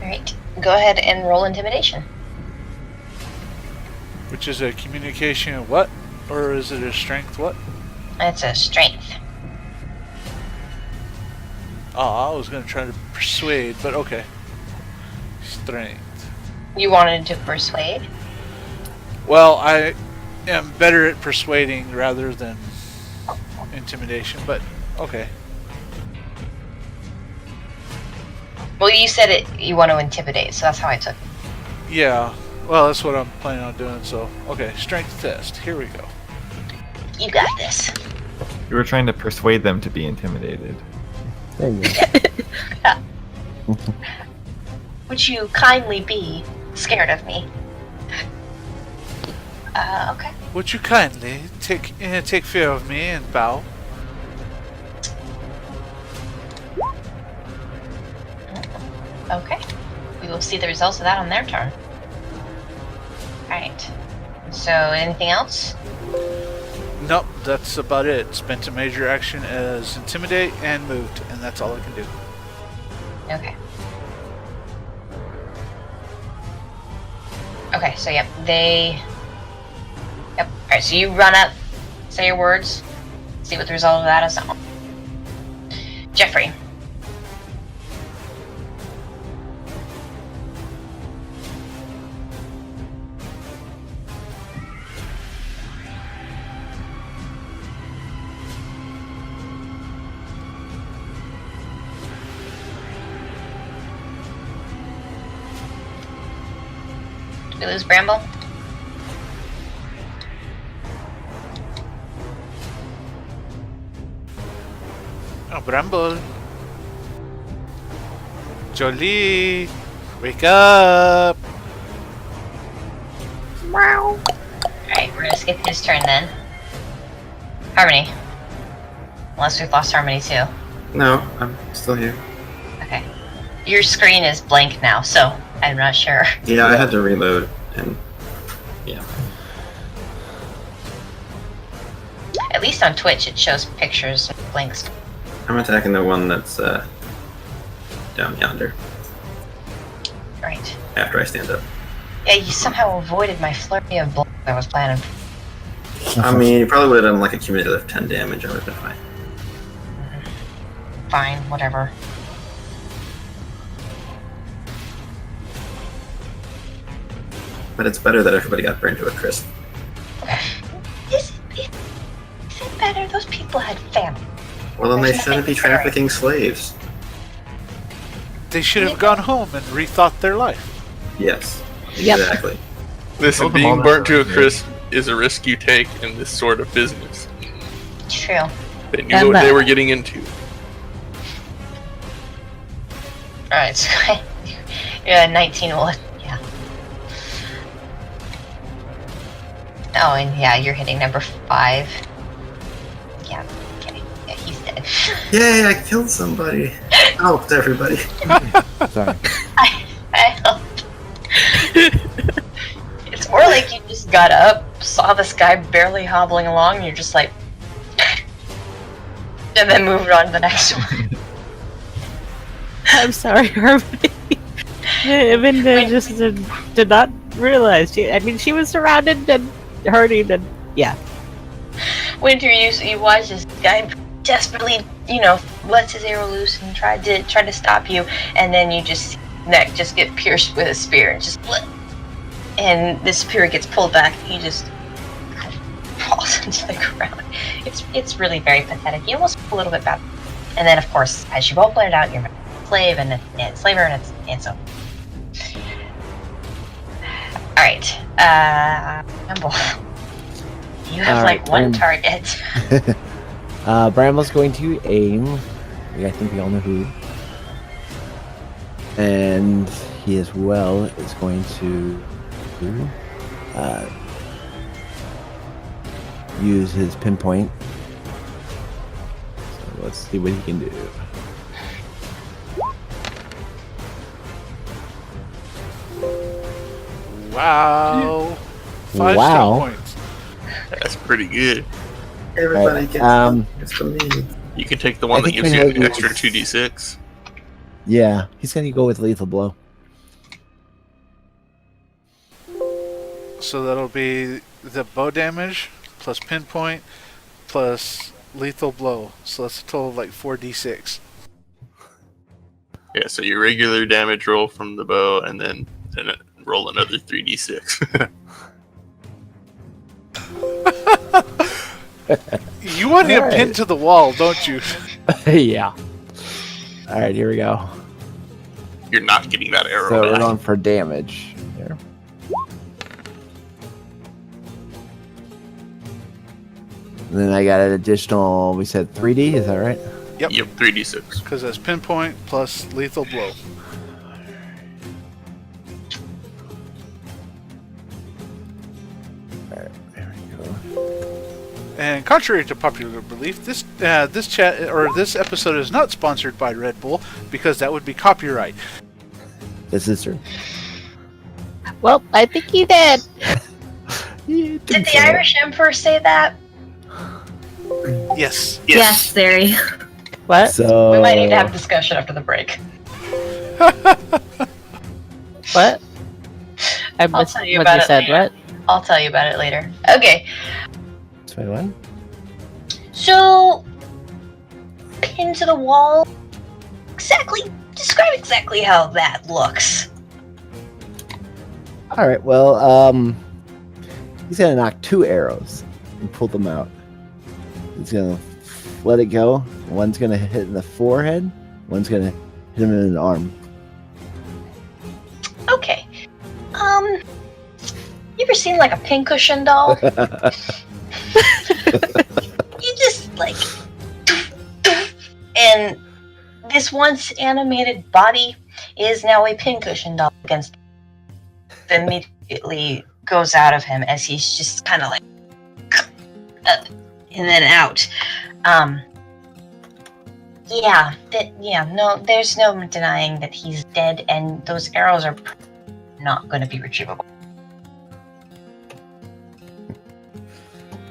Alright, go ahead and roll intimidation. Which is a communication what? Or is it a strength what? That's a strength. Oh, I was going to try to persuade, but okay. Strength. You wanted to persuade? Well, I am better at persuading rather than intimidation, but okay. Well, you said you want to intimidate, so that's how I took it. Yeah, well, that's what I'm planning on doing, so okay, strength test. Here we go. You got this. You were trying to persuade them to be intimidated. There you go. Would you kindly be scared of me? Okay. Would you kindly take fear of me and bow? Okay. We will see the results of that on their turn. Alright. So, anything else? Nope, that's about it. Spent a major action as intimidate and moved, and that's all I can do. Okay. Okay, so yep, they... Yep, alright, so you run up, say your words, see what the result of that is. Jeffrey. Did we lose Bramble? Oh, Bramble. Jolie, wake up! Alright, we're gonna skip his turn then. Harmony. Unless we've lost Harmony too. No, I'm still here. Okay. Your screen is blank now, so I'm not sure. Yeah, I had to reload, and yeah. At least on Twitch it shows pictures and blanks. I'm attacking the one that's down yonder Right. after I stand up. Yeah, you somehow avoided my flurry of blows I was planning. I mean, you probably would have done like a cumulative 10 damage. I would have been fine. Fine, whatever. But it's better that everybody got burned to a crisp. Is it better? Those people had family. Well, then they There's shouldn't be nothing better. trafficking slaves. They should have gone home and rethought their life. Yes, Yep. exactly. Listen, Told them being all burnt that. to a crisp is a risk you take in this sort of business. True. They knew And what they that- were getting into. Alright, so yeah, 19 will, yeah. Oh, and yeah, you're hitting number 5. Yay! I killed somebody. Helped everybody. Sorry. I helped. It's more like you just got up, saw this guy barely hobbling along, and you're just like, and then moved on to the next one. I'm sorry, Harmony. Vinda just did not realize. She was surrounded and hurting, and yeah. Winter, you watch this guy desperately, lets his arrow loose and tried to stop you, and then you just see his neck just get pierced with a spear and just and the spear gets pulled back and he just falls into the ground. It's really very pathetic. You almost feel a little bit bad. And then of course, as you both blurt out, you're a slave and slaver and so. Alright. Bramble. You have like one target. Bramble's going to aim. I think we all know who. And he as well is going to use his pinpoint. So let's see what he can do. Wow. 5 Wow. skill points. That's pretty good. Everybody gets it's for me. You can take the one that gives you an extra 2d6. Yeah, he's going to go with lethal blow. So that'll be the bow damage plus pinpoint plus lethal blow. So that's a total of like 4d6. Yeah, so your regular damage roll from the bow, and then roll another 3d6. You want to get pinned to the wall, don't you? Yeah. Alright, here we go. You're not getting that arrow So we're back. going for damage here. And then I got an additional, we said 3D, is that right? Yep. 3d6. Because that's pinpoint plus lethal blow. Alright, there we go. And contrary to popular belief, this episode is not sponsored by Red Bull because that would be copyright. This is true. Well, I think he did. Did the Irish Emperor say that? Yes. Yes, Zary. What? So We might need to have a discussion after the break. What? I I'll missed tell you what about you it said. later. What? I'll tell you about it later. Okay, 21. so pinned to the wall. Describe exactly how that looks. Alright, well, he's gonna knock 2 arrows and pull them out. He's gonna let it go. One's gonna hit in the forehead, one's gonna hit him in the arm. Okay. You ever seen like a pincushion doll? You just like, and this once animated body is now a pincushion doll against. Immediately goes out of him as he's just kind of like up and then out. No, there's no denying that he's dead, and those arrows are not going to be retrievable.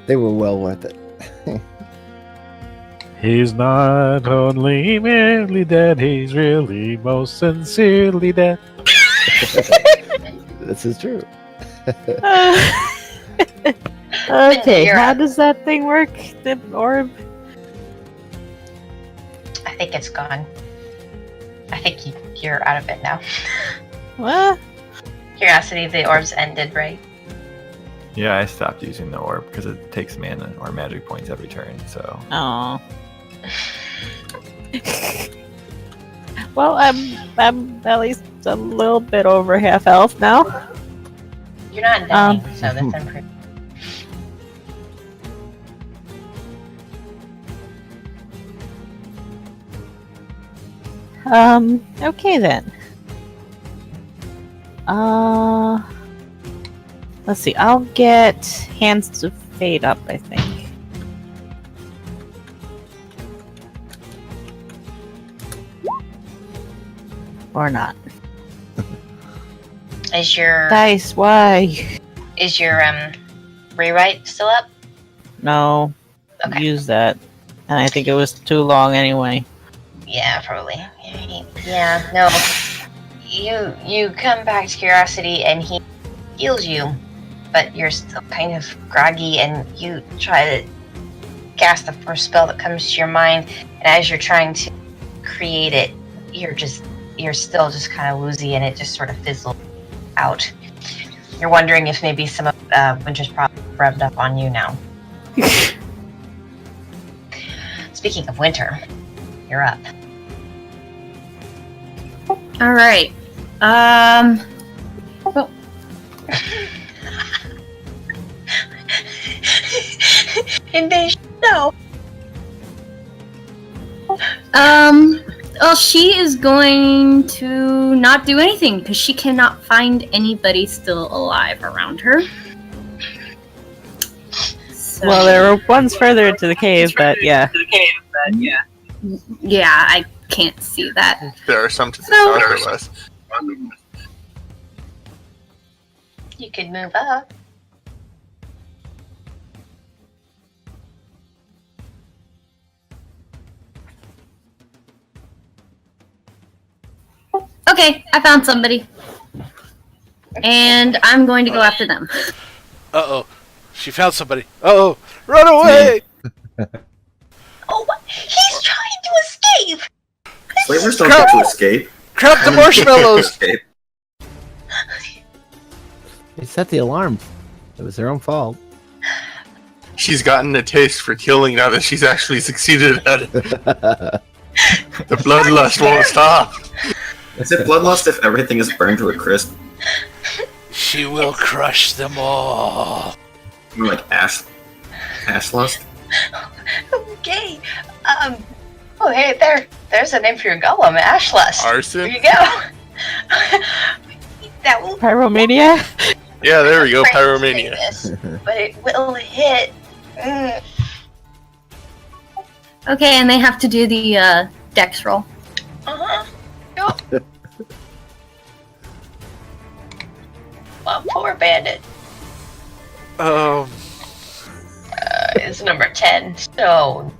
They were well worth it. He's not only merely dead, he's really most sincerely dead. This is true. Okay, You're how out. does that thing work? The orb? I think it's gone. I think you're out of it now. What? Curiosity, the orbs ended, right? Yeah, I stopped using the orb because it takes mana or magic points every turn. So Oh. Well, I'm at least a little bit over half health now. You're not dying, so that's improved. Okay then. Let's see. I'll get Hands to Fade up, I think. Or not. Is your Dice, why? is your rewrite still up? No. Okay. Use that. And I think it was too long anyway. Yeah, probably. Yeah, no. You come back to Curiosity and he heals you, but you're still kind of groggy, and you try to cast the first spell that comes to your mind, and as you're trying to create it, you're still just kind of woozy, and it just sort of fizzles out. You're wondering if maybe some of Winter's probably rubbed up on you now. Speaking of Winter, you're up. All right. Well, And they know. Well, she is going to not do anything because she cannot find anybody still alive around her. So, Well, there were ones further into the cave, but yeah. yeah, I can't see that. There are some to the So- south of us. You could move up. Okay, I found somebody. And I'm going to go after them. Uh-oh. She found somebody. Uh-oh. Run away! Oh, what? He's trying to escape! Slavers don't get to escape. Grab the marshmallows! Escape. They set the alarm. It was their own fault. She's gotten a taste for killing now that she's actually succeeded at it. The bloodlust won't stop. Is it bloodlust if everything is burned to a crisp? She will crush them all. More like ash lust? Okay. Oh, hey, there's a name for your golem, Ashlust. There Arson? you go. That will Pyromania? Yeah, there we go, Frank pyromania. say this, but it will hit. Mm. Okay, and they have to do the dex roll. Uh-huh. Yep. Well, poor bandit. It's number 10, so...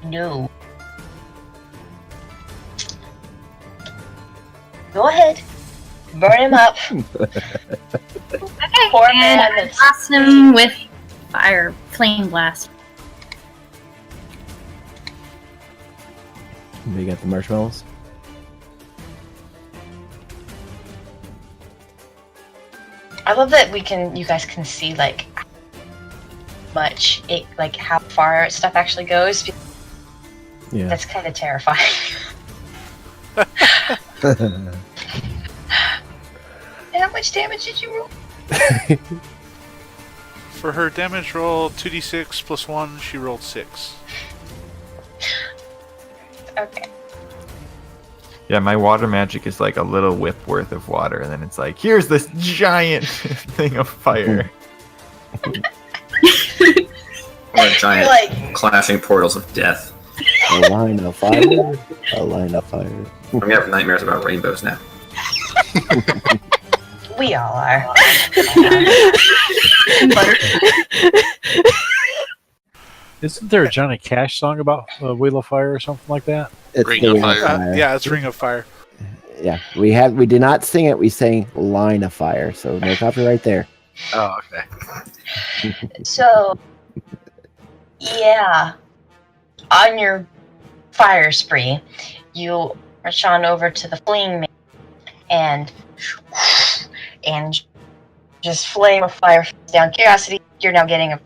No. Go ahead. Burn him up. Okay, Poor and man I that's- blast him with flame blast. We got the marshmallows. I love that you guys can see, like, how far stuff actually goes. Yeah. That's kind of terrifying. And how much damage did you roll? For her damage roll, 2d6 plus 1, she rolled 6. Okay. Yeah, my water magic is like a little whip worth of water, and then it's like, here's this giant thing of fire. Or giant like- clashing portals of death. A line of fire. A line of fire. I'm gonna have nightmares about rainbows now. We all are. Isn't there a Johnny Cash song about Wheel of Fire or something like that? It's Ring the of Ring Fire. Yeah, it's Ring of Fire. Yeah, we did not sing it. We sang "Line of Fire," so no copyright there. Oh, okay. So, yeah. On your fire spree, you rush on over to the fleeing man and just flame of fire down. Curiosity, you're now getting a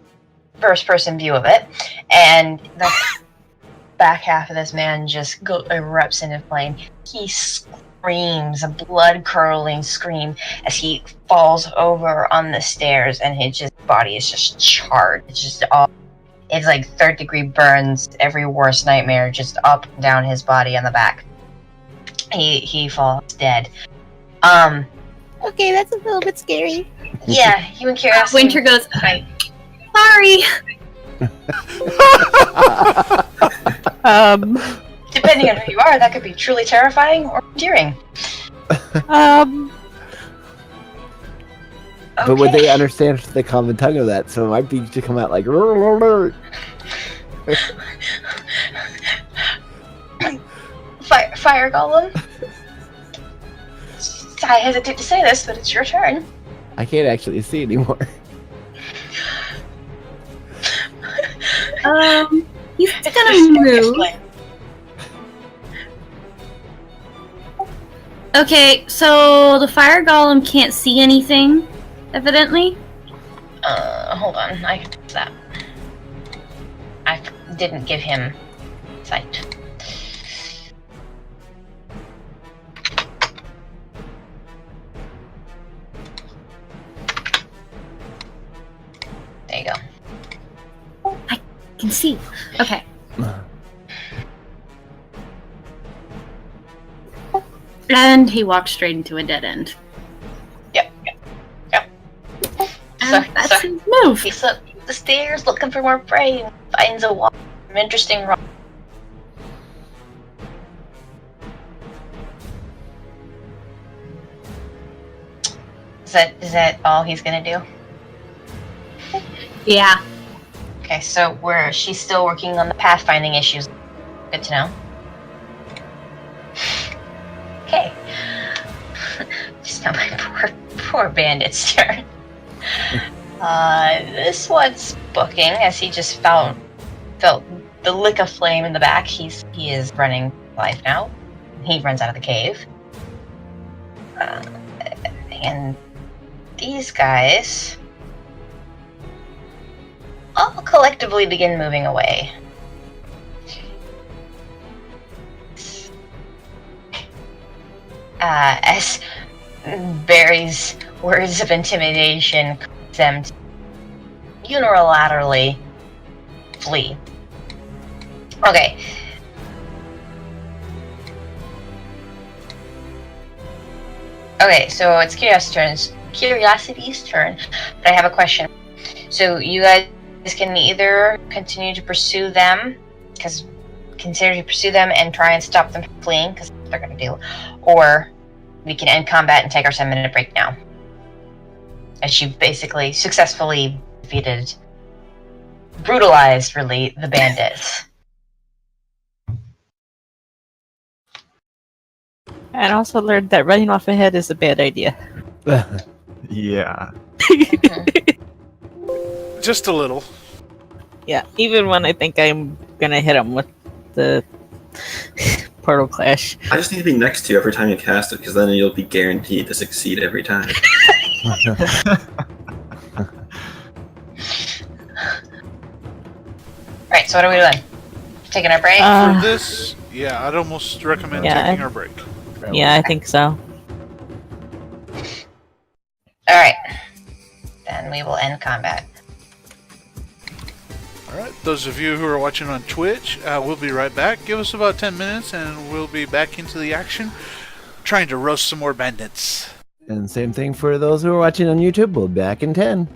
first-person view of it, and the back half of this man just erupts into flame. He screams a blood-curdling scream as he falls over on the stairs, and his body is just charred. It's like third-degree burns, every worst nightmare, just up and down his body on the back. He falls dead. Okay, that's a little bit scary. Yeah, you and Curiosity. Winter goes, Right. sorry. Depending on who you are, that could be truly terrifying or endearing. But would they understand the common tongue of that? So it might be to come out like. Fire golem. I hesitate to say this, but it's your turn. I can't actually see anymore. He's gonna move. Okay, so the fire golem can't see anything, evidently. Hold on, I can fix that. I didn't give him sight. There you go. I can see. Okay. And he walks straight into a dead end. Yep. And that's his move. He's up the stairs looking for more prey and finds a wall. Some interesting rock. Is that all he's gonna do? Yeah. Okay, so she's still working on the pathfinding issues. Good to know. Okay. Just now my poor bandit's turn. This one's booking as he just felt the lick of flame in the back. He is running life now. He runs out of the cave. And these guys all collectively begin moving away. As Barry's words of intimidation cause them to unilaterally flee. Okay. Okay, so it's Curiosity's turn, but I have a question. So you guys can either continue to pursue them, and try and stop them from fleeing, because that's what they're going to do, or we can end combat and take our 7-minute break now. As she basically successfully brutalized, really, the bandits. And also learned that running off ahead is a bad idea. Yeah. Just a little. Yeah, even when I think I'm gonna hit him with the portal clash. I just need to be next to you every time you cast it, because then you'll be guaranteed to succeed every time. Right, so what are we doing? Taking our break? For this, yeah, I'd almost recommend taking our break. Yeah, I think so. Alright. Then we will end combat. Alright, those of you who are watching on Twitch, we'll be right back. Give us about 10 minutes and we'll be back into the action, trying to roast some more bandits. And same thing for those who are watching on YouTube. We'll be back in 10.